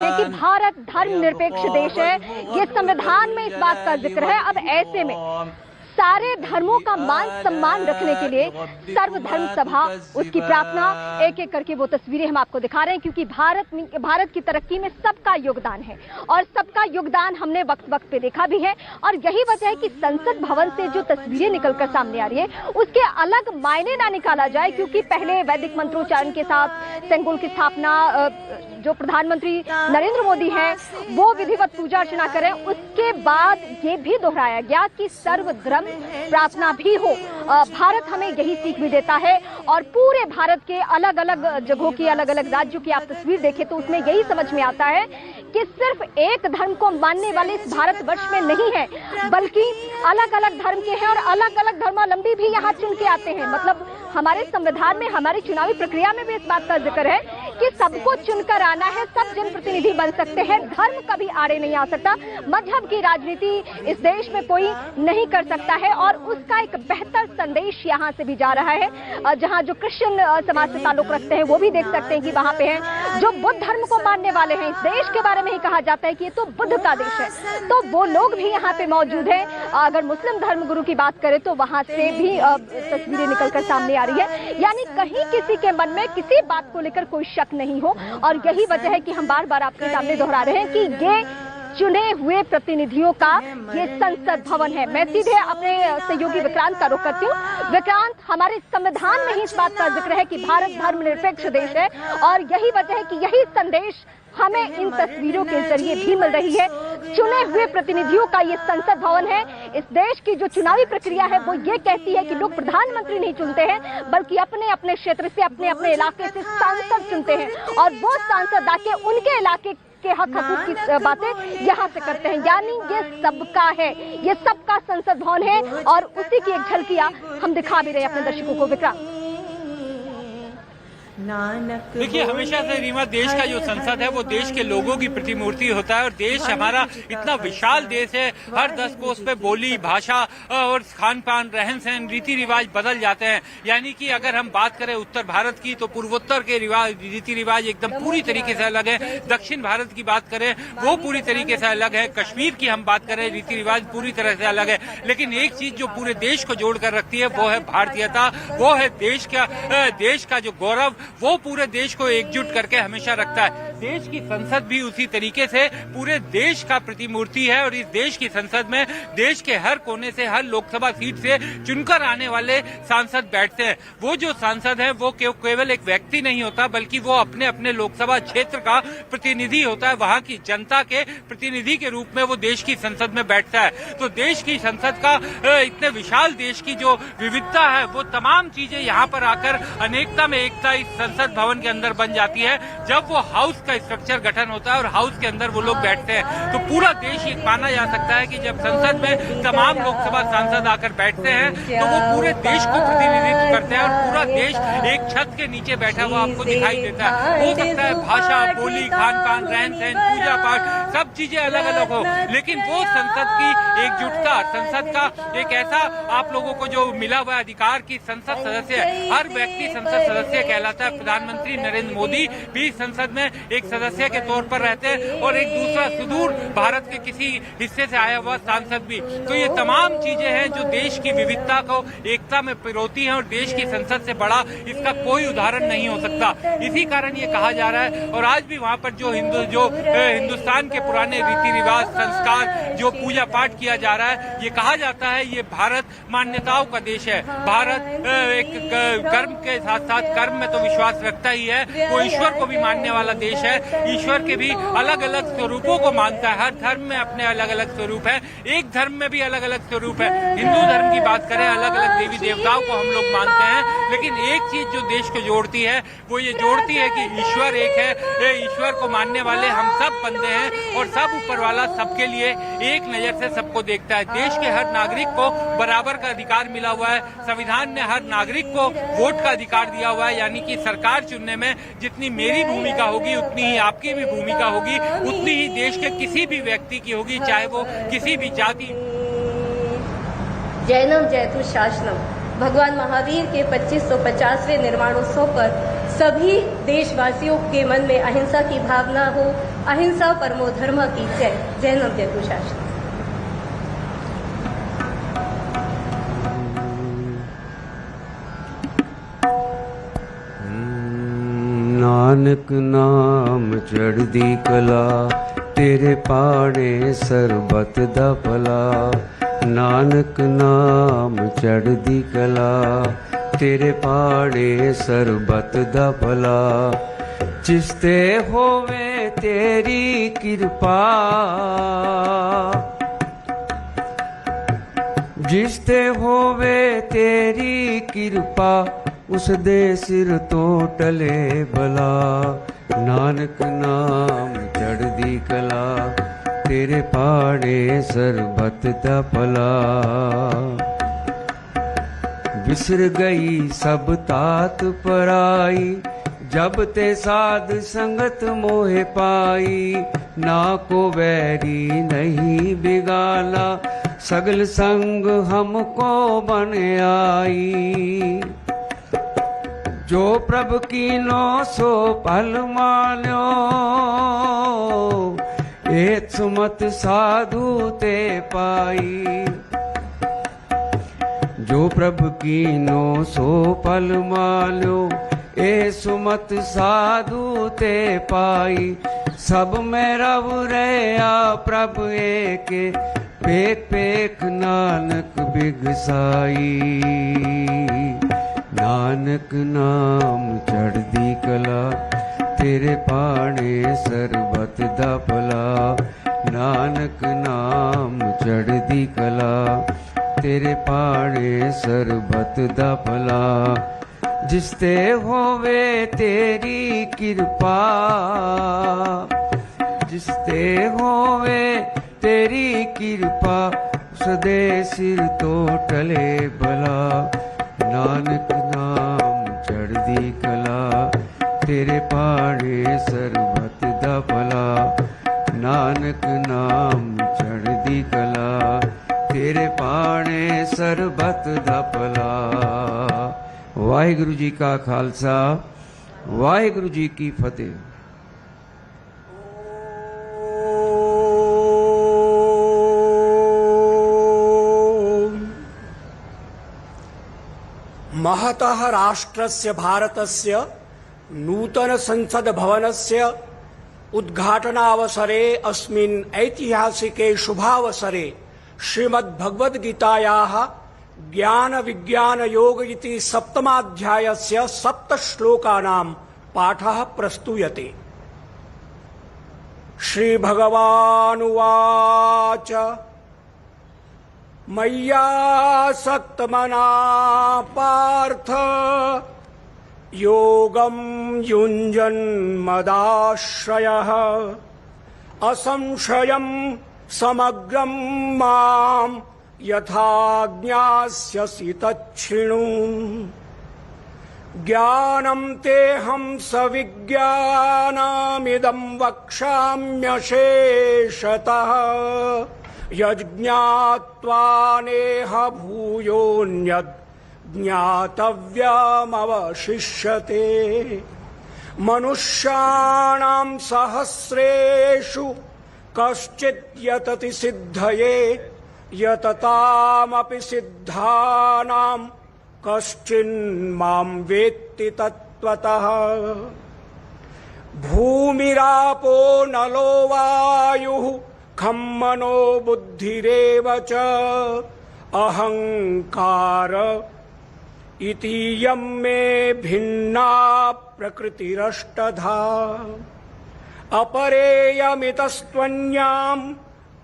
कि भारत धर्मनिरपेक्ष देश है, ये संविधान में इस बात का जिक्र है। अब ऐसे में सारे धर्मों का मान सम्मान रखने के लिए सर्वधर्म सभा, उसकी प्रार्थना, एक एक करके वो तस्वीरें हम आपको दिखा रहे हैं, क्योंकि भारत की तरक्की में सबका योगदान है और सबका योगदान हमने वक्त वक्त पे देखा भी है। और यही वजह है कि संसद भवन से जो तस्वीरें निकलकर सामने आ रही है उसके अलग मायने ना निकाला जाए, क्योंकि पहले वैदिक मंत्रोच्चारण के साथ सेंगोल की स्थापना जो प्रधानमंत्री नरेंद्र मोदी हैं वो विधिवत पूजा अर्चना करें, उसके बाद ये भी दोहराया गया कि सर्वधर्म प्रार्थना भी हो। भारत हमें यही सीख भी देता है और पूरे भारत के अलग अलग जगहों की, अलग अलग राज्यों की आप तस्वीर देखें तो उसमें यही समझ में आता है कि सिर्फ एक धर्म को मानने वाले इस भारतवर्ष में नहीं है, बल्कि अलग अलग धर्म के हैं और अलग अलग धर्मावलंबी भी यहाँ चुन के आते हैं। मतलब हमारे संविधान में, हमारी चुनावी प्रक्रिया में भी इस बात का जिक्र है कि सबको चुनकर आना है, सब जनप्रतिनिधि बन सकते हैं, धर्म कभी आड़े नहीं आ सकता, मजहब की राजनीति इस देश में कोई नहीं कर सकता है। और उसका एक बेहतर संदेश यहाँ से भी जा रहा है। जहाँ जो क्रिश्चियन समाज से ताल्लुक रखते हैं वो भी देख सकते हैं कि वहाँ पे हैं जो बुद्ध धर्म को मानने वाले हैं। इस देश के बारे में ही कहा जाता है कि ये तो बुद्ध का देश है, तो वो लोग भी यहाँ पे मौजूद हैं। अगर मुस्लिम धर्म गुरु की बात करें तो वहाँ से भी तस्वीरें निकलकर सामने आ रही है, यानी कहीं किसी के मन में किसी बात को लेकर कोई शक नहीं हो। और यही वजह है कि हम बार बार आपके सामने दोहरा रहे हैं कि ये चुने हुए प्रतिनिधियों का ये संसद भवन है। मैं सीधे अपने सहयोगी विक्रांत का रुख करती हूँ। विक्रांत, हमारे संविधान में ही इस बात का जिक्र है कि भारत धर्मनिरपेक्ष देश है और यही वजह है कि यही संदेश हमें इन तस्वीरों के जरिए भी मिल रही है। चुने हुए प्रतिनिधियों का ये संसद भवन है। इस देश की जो चुनावी प्रक्रिया है वो ये कहती है कि लोग प्रधानमंत्री नहीं चुनते हैं, बल्कि अपने अपने क्षेत्र से, अपने अपने इलाके से सांसद चुनते हैं और वो सांसद आके उनके इलाके के हक हकूक की बातें यहाँ से करते हैं। यानी ये सबका है, ये सबका संसद भवन है और उसी की एक झलकियां हम दिखा भी रहे हैं अपने दर्शकों को। विक्रांत, देखिए, हमेशा से रीमा, देश का जो संसद है वो देश के लोगों की प्रतिमूर्ति होता है और देश हमारा इतना विशाल देश है, हर 10 कोस पे बोली, भाषा और खान पान, रहन सहन, रीति रिवाज बदल जाते हैं। यानी कि अगर हम बात करें उत्तर भारत की तो पूर्वोत्तर के रीति रिवाज एकदम पूरी तरीके से अलग है। दक्षिण भारत की बात करें वो पूरी तरीके से अलग है। कश्मीर की हम बात करें, रीति रिवाज पूरी तरह से अलग है। लेकिन एक चीज जो पूरे देश को जोड़कर रखती है वो है भारतीयता, वो है देश का जो गौरव, वो पूरे देश को एकजुट करके हमेशा रखता है। देश की संसद भी उसी तरीके से पूरे देश का प्रतिमूर्ति है और इस देश की संसद में देश के हर कोने से, हर लोकसभा सीट से चुनकर आने वाले सांसद बैठते हैं। वो जो सांसद है वो केवल एक व्यक्ति नहीं होता, बल्कि वो अपने अपने लोकसभा क्षेत्र का प्रतिनिधि होता है। वहाँ की जनता के प्रतिनिधि के रूप में वो देश की संसद में बैठता है। तो देश की संसद का, इतने विशाल देश की जो विविधता है, वो तमाम चीजें यहाँ पर आकर अनेकता में एकता इस संसद भवन के अंदर बन जाती है। जब वो हाउस का स्ट्रक्चर गठन होता है और हाउस के अंदर वो लोग बैठते हैं तो पूरा देश ये माना जा सकता है कि जब संसद में तमाम लोकसभा सांसद आकर बैठते हैं तो वो पूरे देश को प्रतिनिधित्व करते हैं और पूरा देश एक छत के नीचे बैठा हुआ आपको दिखाई देता है। हो सकता है भाषा, बोली, खान पान, रहन सहन, पूजा पाठ सब चीजें अलग अलग हो, लेकिन वो संसद की एकजुटता, संसद का एक ऐसा आप लोगों को जो मिला हुआ अधिकार की संसद सदस्य, हर व्यक्ति संसद सदस्य कहलाता है। प्रधानमंत्री नरेंद्र मोदी भी संसद में एक सदस्य के तौर पर रहते हैं और एक दूसरा सुदूर भारत के किसी हिस्से से आया हुआ सांसद भी। तो ये तमाम चीजें हैं जो देश की विविधता को एकता में पिरोती हैं और देश की संसद से बड़ा इसका कोई उदाहरण नहीं हो सकता। इसी कारण ये कहा जा रहा है और आज भी वहाँ पर जो हिंदुस्तान के पुराने रीति रिवाज, संस्कार, जो पूजा पाठ किया जा रहा है, ये कहा जाता है ये भारत मान्यताओं का देश है। भारत एक कर्म के साथ साथ कर्म में तो विश्वास रखता ही है, वो ईश्वर को भी मानने वाला देश है। ईश्वर के भी अलग अलग स्वरूपों को मानता है। हर धर्म में अपने अलग अलग स्वरूप है, एक धर्म में भी अलग अलग स्वरूप है। हिंदू धर्म की बात करें, अलग अलग देवी देवताओं को हम लोग मानते हैं, लेकिन एक चीज जो देश को जोड़ती है वो ये जोड़ती है कि ईश्वर एक है। ईश्वर को मानने वाले हम सब बंदे हैं और सब ऊपर वाला सबके लिए एक नजर से सबको देखता है। देश के हर नागरिक को बराबर का अधिकार मिला हुआ है। संविधान ने हर नागरिक को वोट का अधिकार दिया हुआ है, यानी कि सरकार चुनने में जितनी मेरी भूमिका होगी उतनी ही आपकी भी भूमिका होगी, उतनी ही देश के किसी भी व्यक्ति की होगी, चाहे वो किसी भी जाति। जैनम जयतु शासनम। भगवान महावीर के 2550वें निर्माणोत्सव पर सभी देशवासियों के मन में अहिंसा की भावना हो। अहिंसा परमो धर्म की जय। जय नम जय कुशासन। नानक नाम चढ़दी कला, तेरे पाणे सरबत दा भला। नानक नाम चढ़दी कला, तेरे पाणे सरबत दा भला। जिस ते होवे तेरी कृपा, जिस ते होवे तेरी कृपा, उस दे सिर तो टले भला। नानक नाम चढ़दी कला, तेरे पाड़े सरबत दा भला। बिसर गई सब तात पराई, जब ते साध संगत मोहे पाई। ना को वैरी नहीं बिगाना, सगल संग हमको बन आई। जो प्रभु कीनो सो पल मान्यो, एक सुमत साधु ते पाई। जो प्रभु कीनो सो पल मान्यो, ए सुमत साधु ते पाई। सब में रव रहा प्रभु एक, पेख पेख नानक बिगसाई। नानक नाम चढ़दी कला, तेरे पाणे सरबत दा भला। नानक नाम चढ़दी कला, तेरे पाणे सरबत दा भला। जिस ते होवे तेरी कृपा, जिस ते होवे तेरी कृपा, सदे सिर तो टले भला। नानक नाम चढ़दी कला, तेरे पाड़े सरबत दा भला। नानक नाम चढ़दी कला, तेरे पाड़े सरबत दा भला। वाहिगुरु जी का खालसा, वाहिगुरु जी की फतेह। महतः राष्ट्रस्य भारतस्य नूतन संसद भवनस्य उद्घाटनावसरे अस्मिन् ऐतिहासिके शुभावसरे श्रीमद्भगवद्गीतायाः ज्ञान विज्ञान योग इति सप्तमाध्यायस्य 7 श्लोकानां पाठः प्रस्तूयते। श्रीभगवानुवाच मय्यासक्तमना पार्थ योगं युञ्जन्मदाश्रयः असंशयं समग्रं मां यथा ज्ञास्यसि तच्छृणु। ज्ञानं तेऽहं सविज्ञानमिदं वक्ष्याम्यशेषतः यज्ञात्वा नेह भूयोऽन्यद् ज्ञातव्यमवशिष्यते। मनुष्याणां सहस्रेषु कश्चित् यतति सिद्धये यततामपि सिद्धानां कश्चिन्मां वेत्ति तत्त्वतः। भूमिरापो नलो वायुः खं मनो बुद्धिरेव च अहंकार इतीयं मे भिन्ना प्रकृतिरष्टधा। अपरेयमितस्त्वन्यां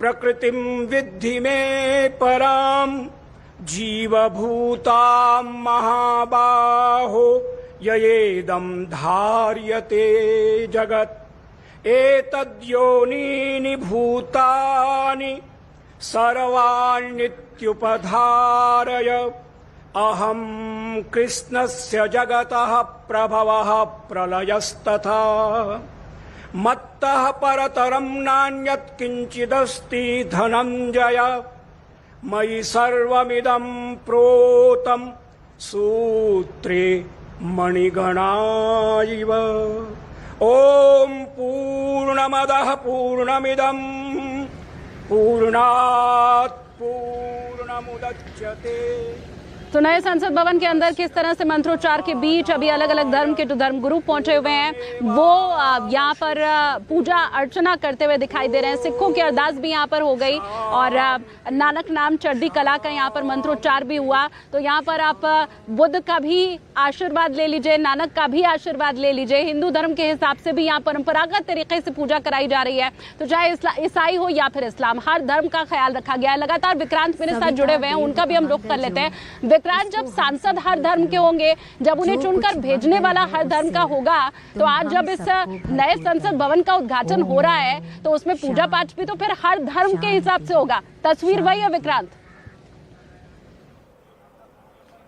प्रकृतिं विद्धि मे परां जीवभूतां महाबाहो ययेदं धार्यते जगत्। एतद्योनीनि भूतानि सर्वाण्यत्युपधारय अहं कृष्णस्य जगतः प्रभवः प्रलयस्तथा। मत्तः परतरं नान्यत् किञ्चिदस्ति धनञ्जय। मयि सर्वमिदं प्रोतं सूत्रे मणिगणा इव। ॐ पूर्णमदः पूर्णमिदं पूर्णात् पूर्णमुदच्यते। तो नए संसद भवन के अंदर किस तरह से मंत्रोच्चार के बीच अभी अलग अलग धर्म के जो धर्मगुरु पहुंचे हुए हैं वो यहाँ पर पूजा अर्चना करते हुए दिखाई दे रहे हैं। सिखों की अरदास भी यहाँ पर हो गई और नानक नाम चढ़दी कला का यहाँ पर मंत्रोच्चार भी हुआ। तो यहाँ पर आप बुद्ध का भी आशीर्वाद ले लीजिए, नानक का भी आशीर्वाद ले लीजिए। हिंदू धर्म के हिसाब से भी यहाँ परंपरागत तरीके से पूजा कराई जा रही है। तो चाहे ईसाई हो या फिर इस्लाम, हर धर्म का ख्याल रखा गया है। लगातार विक्रांत मेरे साथ जुड़े हुए हैं, उनका भी हम रुख कर लेते हैं। विक्रांत, जब सांसद हर धर्म के होंगे, जब उन्हें चुनकर भेजने वाला हर धर्म का होगा, तो आज जब इस नए संसद भवन का उद्घाटन हो रहा है तो उसमें पूजा पाठ भी तो फिर हर धर्म के हिसाब से होगा। तस्वीर वही है विक्रांत।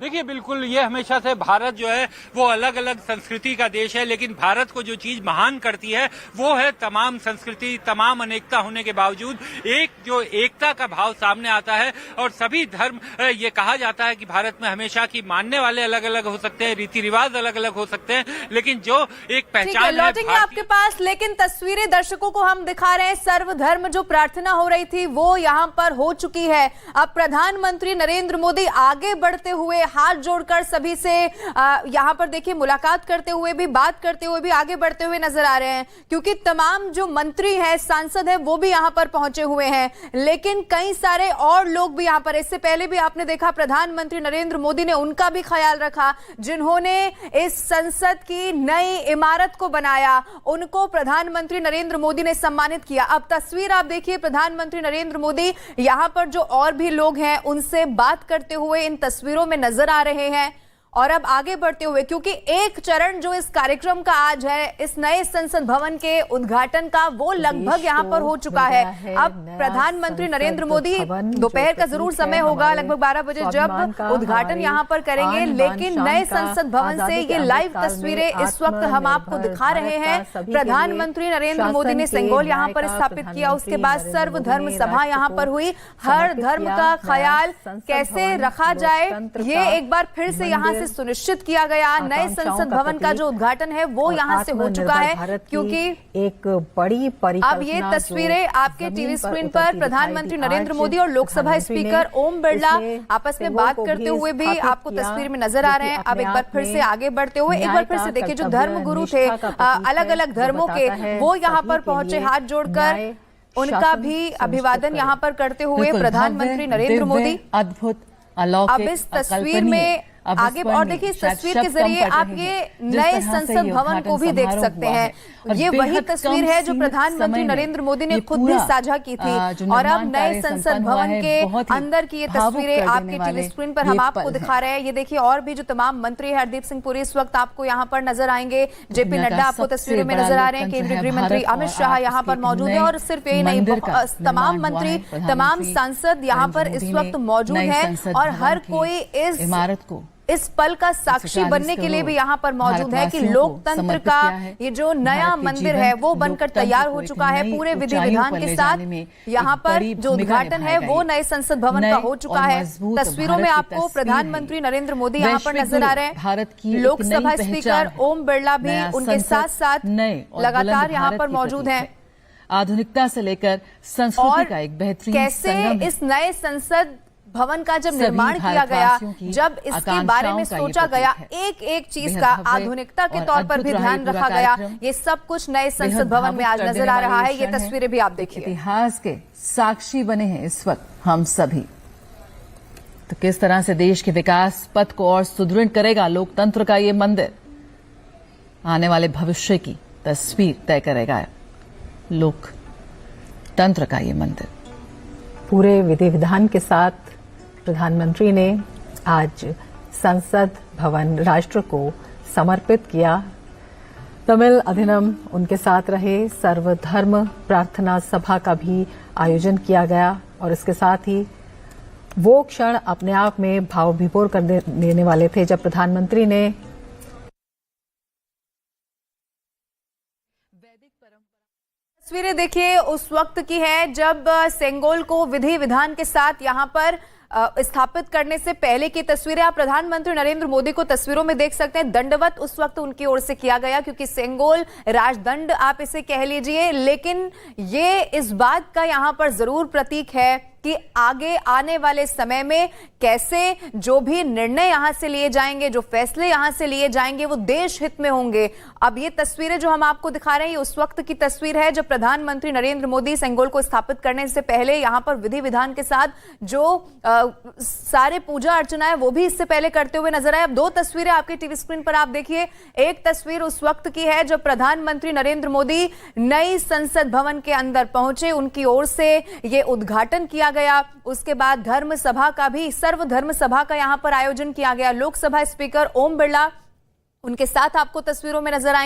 देखिए, बिल्कुल ये हमेशा से भारत जो है वो अलग अलग संस्कृति का देश है, लेकिन भारत को जो चीज महान करती है वो है तमाम संस्कृति, तमाम अनेकता होने के बावजूद एक जो एकता का भाव सामने आता है। और सभी धर्म, ये कहा जाता है कि भारत में हमेशा की मानने वाले अलग अलग हो सकते हैं, रीति रिवाज अलग अलग हो सकते हैं, लेकिन जो एक पहचान है लौटेंगे आपके पास। लेकिन तस्वीरें दर्शकों को हम दिखा रहे हैं। सर्वधर्म जो प्रार्थना हो रही थी वो यहाँ पर हो चुकी है। अब प्रधानमंत्री नरेंद्र मोदी आगे बढ़ते हुए हाथ जोड़कर सभी से यहाँ पर देखिए मुलाकात करते हुए भी, बात करते हुए भी आगे बढ़ते हुए नजर आ रहे हैं, क्योंकि तमाम जो मंत्री हैं, सांसद हैं, वो भी यहाँ पर पहुंचे हुए हैं। लेकिन कई सारे और लोग भी यहाँ पर, इससे पहले भी आपने देखा प्रधानमंत्री नरेंद्र मोदी ने उनका भी ख्याल रखा, जिन्होंने इस संसद की नई इमारत को बनाया, उनको प्रधानमंत्री नरेंद्र मोदी ने सम्मानित किया। अब तस्वीर आप देखिए, प्रधानमंत्री नरेंद्र मोदी यहाँ पर जो और भी लोग हैं उनसे बात करते हुए इन तस्वीरों में नजर आ रहे हैं। और अब आगे बढ़ते हुए, क्योंकि एक चरण जो इस कार्यक्रम का आज है, इस नए संसद भवन के उद्घाटन का, वो लगभग यहाँ पर हो चुका है। अब प्रधानमंत्री नरेंद्र मोदी दोपहर का जरूर समय होगा, लगभग 12 बजे, जब उद्घाटन यहाँ पर करेंगे। लेकिन नए संसद भवन से ये लाइव तस्वीरें इस वक्त हम आपको दिखा रहे हैं। प्रधानमंत्री नरेंद्र मोदी ने सिंगोल यहाँ पर स्थापित किया, उसके बाद सर्वधर्म सभा यहाँ पर हुई। हर धर्म का ख्याल कैसे रखा जाए, ये एक बार फिर से यहाँ से सुनिश्चित किया गया। नए संसद भवन का जो उद्घाटन है वो यहाँ से हो चुका है, क्योंकि एक बड़ी परिकल्पना। अब ये तस्वीरें आपके टीवी स्क्रीन पर प्रधानमंत्री नरेंद्र मोदी और लोकसभा स्पीकर ओम बिरला आपस में बात करते हुए भी आपको तस्वीर में नजर आ रहे हैं। अब एक बार फिर से आगे बढ़ते हुए एक बार फिर से देखिए, जो धर्म गुरु थे अलग अलग धर्मों के, वो यहाँ पर पहुंचे हाथ जोड़कर, उनका भी अभिवादन यहाँ पर करते हुए प्रधानमंत्री नरेंद्र मोदी। अद्भुत, अलौकिक, अब इस तस्वीर में आगे और देखिए, इस तस्वीर के जरिए आप ये नए संसद भवन को भी देख सकते हैं। ये वही तस्वीर है जो प्रधानमंत्री नरेंद्र मोदी ने खुद भी साझा की थी। और अब नए संसद भवन के अंदर की ये तस्वीरें आपके टीवी स्क्रीन पर हम आपको दिखा रहे हैं। ये देखिए, और भी जो तमाम मंत्री, हरदीप सिंह पुरी इस वक्त आपको यहाँ पर नजर आएंगे, जेपी नड्डा आपको तस्वीरों में नजर आ रहे हैं, केंद्रीय गृह मंत्री अमित शाह यहाँ पर मौजूद है। और सिर्फ यही नहीं, तमाम मंत्री, तमाम सांसद यहाँ पर इस वक्त मौजूद है और हर कोई इस इमारत को, इस पल का साक्षी बनने के लिए भी यहाँ पर मौजूद है कि लोकतंत्र का ये जो नया मंदिर है वो बनकर तैयार हो चुका है पूरे विधि विधान के साथ। यहाँ पर जो उद्घाटन है वो नए संसद भवन का हो चुका है। तस्वीरों में आपको प्रधानमंत्री नरेंद्र मोदी यहाँ पर नजर आ रहे हैं। लोकसभा स्पीकर ओम बिरला भी उनके साथ साथ लगातार यहाँ पर मौजूद हैं। आधुनिकता से लेकर संस्कृति का एक बेहतरीन कैसे इस नए संसद भवन का जब निर्माण किया गया, जब इसके बारे में सोचा गया, एक एक चीज का आधुनिकता के तौर पर भी ध्यान रखा गया, ये सब कुछ नए संसद भवन में आज नजर आ रहा है। ये तस्वीरें भी आप देखिए। इतिहास के साक्षी बने हैं इस वक्त हम सभी। तो किस तरह से देश के विकास पथ को और सुदृढ़ करेगा लोकतंत्र का ये मंदिर, आने वाले भविष्य की तस्वीर तय करेगा लोकतंत्र का ये मंदिर। पूरे विधि विधान के साथ प्रधानमंत्री ने आज संसद भवन राष्ट्र को समर्पित किया। तमिल अधिनम उनके साथ रहे। सर्वधर्म प्रार्थना सभा का भी आयोजन किया गया और इसके साथ ही वो क्षण अपने आप में भाव विभोर कर देने वाले थे जब प्रधानमंत्री ने तस्वीरें देखिए उस वक्त की है जब सेंगोल को विधि विधान के साथ यहाँ पर स्थापित करने से पहले की तस्वीरें आप प्रधानमंत्री नरेंद्र मोदी को तस्वीरों में देख सकते हैं। दंडवत उस वक्त उनकी ओर से किया गया, क्योंकि सेंगोल राजदंड आप इसे कह लीजिए, लेकिन ये इस बात का यहां पर जरूर प्रतीक है कि आगे आने वाले समय में कैसे जो भी निर्णय यहां से लिए जाएंगे, जो फैसले यहां से लिए जाएंगे, वो देश हित में होंगे। अब ये तस्वीरें जो हम आपको दिखा रहे हैं, ये उस वक्त की तस्वीर है जब प्रधानमंत्री नरेंद्र मोदी सेंगोल को स्थापित करने से पहले यहां पर विधि विधान के साथ जो सारे पूजा अर्चना है वो भी इससे पहले करते हुए नजर आए। अब दो तस्वीरें आपके टीवी स्क्रीन पर आप देखिए। एक तस्वीर उस वक्त की है जब प्रधानमंत्री नरेंद्र मोदी नई संसद भवन के अंदर पहुंचे, उनकी ओर से ये उद्घाटन किया गया। उसके बाद धर्म सभा का भी, सर्वधर्म सभा का यहां पर आयोजन किया गया। लोकसभा स्पीकर ओम बिरला उनके साथ आपको तस्वीरों में नजर आएंगे।